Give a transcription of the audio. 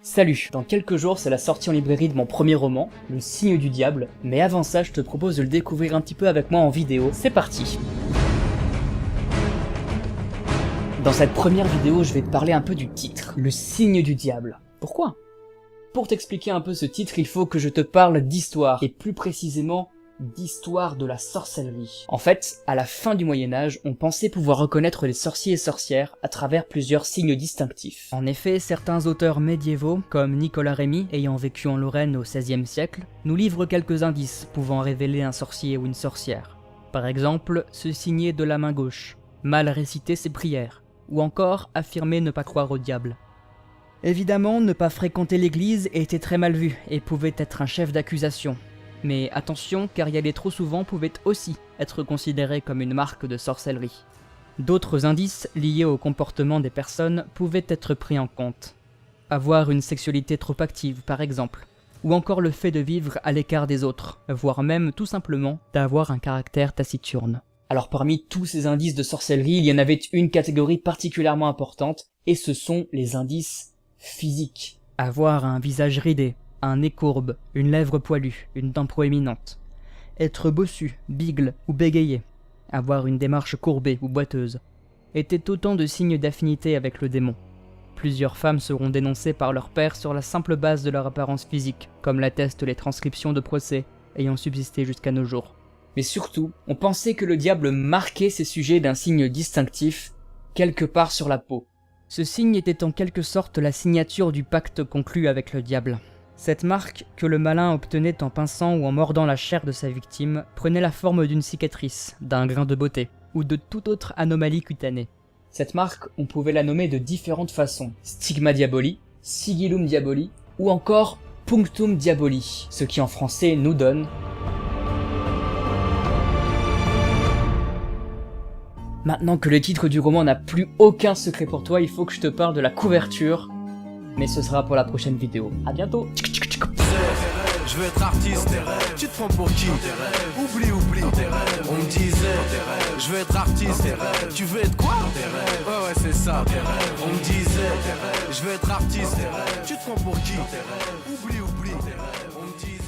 Salut, dans quelques jours c'est la sortie en librairie de mon premier roman, Le Signe du Diable, mais avant ça je te propose de le découvrir un petit peu avec moi en vidéo, c'est parti. Dans cette première vidéo je vais te parler un peu du titre, Le Signe du Diable. Pourquoi ? Pour t'expliquer un peu ce titre, il faut que je te parle d'histoire, et plus précisément d'histoire de la sorcellerie. En fait, à la fin du Moyen-Âge, on pensait pouvoir reconnaître les sorciers et sorcières à travers plusieurs signes distinctifs. En effet, certains auteurs médiévaux, comme Nicolas Rémy, ayant vécu en Lorraine au XVIe siècle, nous livrent quelques indices pouvant révéler un sorcier ou une sorcière. Par exemple, se signer de la main gauche, mal réciter ses prières, ou encore affirmer ne pas croire au diable. Évidemment, ne pas fréquenter l'église était très mal vu et pouvait être un chef d'accusation. Mais attention, car y aller trop souvent pouvait aussi être considéré comme une marque de sorcellerie. D'autres indices liés au comportement des personnes pouvaient être pris en compte. Avoir une sexualité trop active, par exemple, ou encore le fait de vivre à l'écart des autres, voire même tout simplement d'avoir un caractère taciturne. Alors parmi tous ces indices de sorcellerie, il y en avait une catégorie particulièrement importante, et ce sont les indices physiques. Avoir un visage ridé, un nez courbe, une lèvre poilue, une dent proéminente. Être bossu, bigle ou bégayé. Avoir une démarche courbée ou boiteuse. Étaient autant de signes d'affinité avec le démon. Plusieurs femmes seront dénoncées par leur père sur la simple base de leur apparence physique, comme l'attestent les transcriptions de procès ayant subsisté jusqu'à nos jours. Mais surtout, on pensait que le diable marquait ses sujets d'un signe distinctif, quelque part sur la peau. Ce signe était en quelque sorte la signature du pacte conclu avec le diable. Cette marque, que le malin obtenait en pinçant ou en mordant la chair de sa victime, prenait la forme d'une cicatrice, d'un grain de beauté, ou de toute autre anomalie cutanée. Cette marque, on pouvait la nommer de différentes façons. Stigma diaboli, sigillum diaboli, ou encore punctum diaboli, ce qui en français nous donne... Maintenant que le titre du roman n'a plus aucun secret pour toi, il faut que je te parle de la couverture, mais ce sera pour la prochaine vidéo. À bientôt. Je veux être artiste, tu te prends pour qui? Oublie, on me disait, je veux être artiste, tu veux être quoi? Ouais c'est ça, on me disait, je veux être artiste, tu te prends pour qui? Oublie, on me disait.